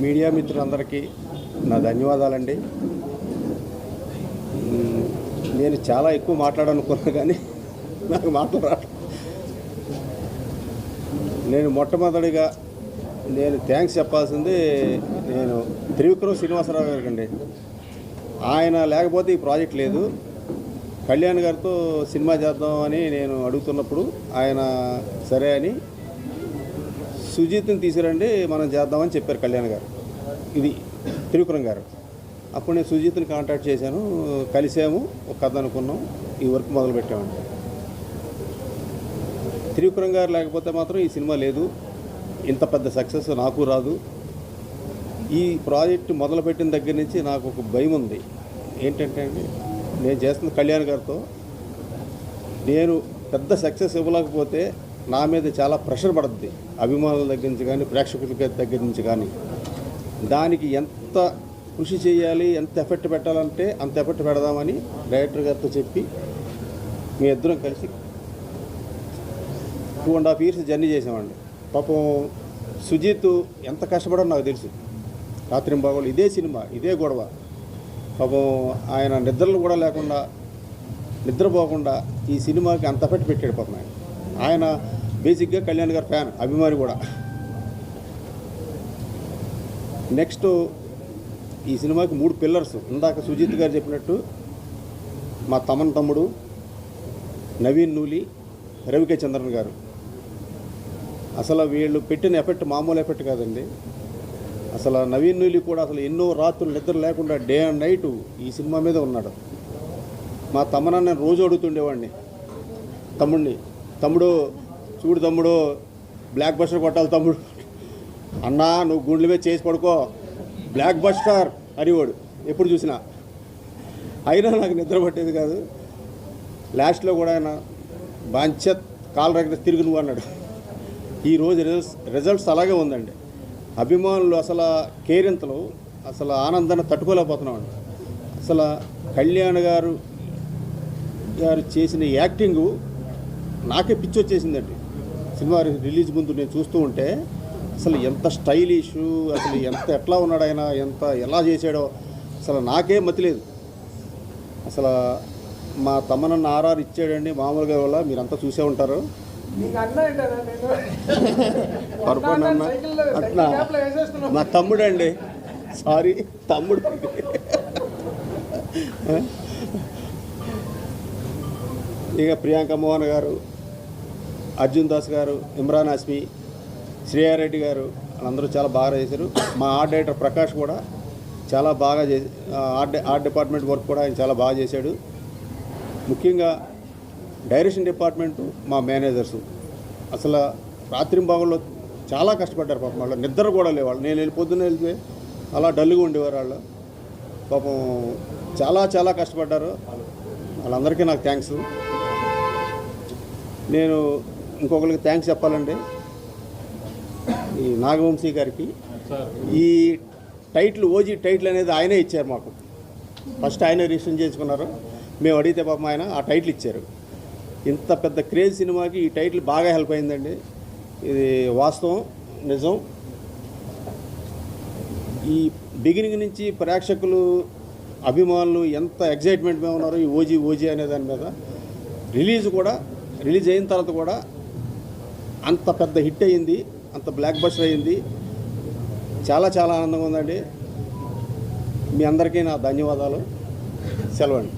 Media మిత్రులందరికీ నా ధన్యవాదాలండి. నేను చాలా ఎక్కువ మాట్లాడాలనుకున్నా కానీ నాకు మాటలు రావట్లేదు. నేను మొట్టమొదటిగా థ్యాంక్స్ చెప్పాల్సింది నేను త్రివిక్రమ్ శ్రీనివాసరావు గారికి. ఆయన లేకపోతే ఈ ప్రాజెక్ట్ లేదు. కళ్యాణ్ గారితో సినిమా చేద్దామని నేను అడుగుతున్నప్పుడు ఆయన సరే అని సుజీత్ని తీసుకురండి మనం చేద్దామని చెప్పారు కళ్యాణ్ గారు. ఇది త్రివిక్రమ్ గారు. అప్పుడు నేను సుజీత్ని కాంటాక్ట్ చేశాను, కలిసాము, ఒక కథ అనుకున్నాం, ఈ వర్క్ మొదలుపెట్టామండి. త్రివిక్రమ్ గారు లేకపోతే మాత్రం ఈ సినిమా లేదు, ఇంత పెద్ద సక్సెస్ నాకు రాదు. ఈ ప్రాజెక్టు మొదలుపెట్టిన దగ్గర నుంచి నాకు ఒక భయం ఉంది. ఏంటంటే అండి, నేను చేస్తున్న కళ్యాణ్ గారితో నేను పెద్ద సక్సెస్ ఇవ్వలేకపోతే నా మీద చాలా ప్రెషర్ పడుతుంది, అభిమానుల దగ్గర నుంచి కానీ ప్రేక్షకుల దగ్గర నుంచి కానీ. దానికి ఎంత కృషి చేయాలి, ఎంత ఎఫెక్ట్ పెట్టాలంటే అంత ఎఫెక్ట్ పెడదామని డైరెక్టర్ గారితో చెప్పి మీ ఇద్దరం కలిసి 2.5 years జర్నీ చేసామండి. పాపం సుజీత్ ఎంత కష్టపడో నాకు తెలుసు. రాత్రింబాగోళ్ళు ఇదే సినిమా, ఇదే గొడవ. పాపం ఆయన నిద్రలు కూడా లేకుండా, నిద్రపోకుండా ఈ సినిమాకి అంత ఎఫెక్ట్ పెట్టాడు. పాపం ఆయన బేసిక్గా కళ్యాణ్ గారి ఫ్యాన్, అభిమాని కూడా. నెక్స్ట్ ఈ సినిమాకి 3 పిల్లర్స్. ఇందాక సుజీత్ గారు చెప్పినట్టు మా తమ్ముడు నవీన్ నూలి, రవికే చంద్రన్ గారు. అసలు వీళ్ళు పెట్టిన ఎఫెక్ట్ మామూలు ఎఫెక్ట్ కాదండి. అసలు నవీన్ నూలి కూడా అసలు ఎన్నో రాత్రులు నిద్ర లేకుండా డే అండ్ నైట్ ఈ సినిమా మీద ఉన్నాడు. మా తమ్మనన్న నేను రోజు అడుగుతుండేవాడిని, తమ్ముడు చూడు తమ్ముడు, బ్లాక్ బస్టర్ కొట్టాలి తమ్ముడు, అన్నా నువ్వు గుండెల మీద చేసి పడుకో, బ్లాక్ బస్టర్ అనేవాడు ఎప్పుడు చూసినా. అయినా నాకు నిద్ర పట్టేది కాదు. లాస్ట్లో కూడా ఆయన బాంచత్ కాలు రగిన తిరుగు నువ్వు అన్నాడు. ఈరోజు రిజల్ట్స్ అలాగే ఉందండి. అభిమానులు అసలు కేరింతలు, అసలు ఆనందాన్ని తట్టుకోలేకపోతున్నామండి. అసలు కళ్యాణ్ గారు చేసిన యాక్టింగు నాకే పిచ్చి వచ్చేసిందండి. సినిమా రిలీజ్ ముందు నేను చూస్తూ ఉంటే అసలు ఎంత స్టైలిష్, అసలు ఎట్లా ఉన్నాడు ఆయన, ఎలా చేశాడో అసలు నాకే మతిలేదు. అసలు మా తమ్మనన్న ఆర్ఆర్ ఇచ్చాడండి మామూలుగా. వల్ల మీరంతా చూసే ఉంటారు. అట్లా మా తమ్ముడు అండి, సారీ తమ్ముడు. ఇక ప్రియాంక మోహన్ గారు, అర్జున్ దాస్ గారు, ఇమ్రాన్ హాష్మి, శ్రేయారెడ్డి గారు అందరూ చాలా బాగా చేశారు. మా ఆర్ట్ డైరెక్టర్ ప్రకాష్ కూడా చాలా బాగా ఆర్ట్ డిపార్ట్మెంట్ వర్క్ కూడా ఆయన చాలా బాగా చేశాడు. ముఖ్యంగా డైరెక్షన్ డిపార్ట్మెంటు, మా మేనేజర్సు అసలు రాత్రింబాగుల్లో చాలా కష్టపడ్డారు. పాపం వాళ్ళు నిద్ర కూడా లేవాళ్ళు. నేను పొద్దున్న వెళ్తే అలా డల్గా ఉండేవారు వాళ్ళు. పాపం చాలా కష్టపడ్డారు. వాళ్ళందరికీ నాకు థ్యాంక్స్. నేను ఇంకొకరికి థ్యాంక్స్ చెప్పాలండి, ఈ నాగవంశీ గారికి. ఈ టైటిల్, ఓజీ టైటిల్ అనేది ఆయనే ఇచ్చారు మాకు. ఫస్ట్ ఆయనే రిజిస్టర్ చేసుకున్నారు. మేము అడిగితే పాపం ఆయన ఆ టైటిల్ ఇచ్చారు. ఇంత పెద్ద క్రేజ్ సినిమాకి ఈ టైటిల్ బాగా హెల్ప్ అయిందండి. ఇది వాస్తవం, నిజం. ఈ బిగినింగ్ నుంచి ప్రేక్షకులు, అభిమానులు ఎంత ఎగ్జైట్మెంట్ మీద ఉన్నారు ఈ ఓజీ అనే దాని మీద. రిలీజ్ అయిన తర్వాత కూడా అంత పెద్ద హిట్ అయ్యింది, అంత బ్లాక్ బస్టర్ అయ్యింది. చాలా ఆనందంగా ఉందండి. మీ అందరికీ నా ధన్యవాదాలు. సెలవండి.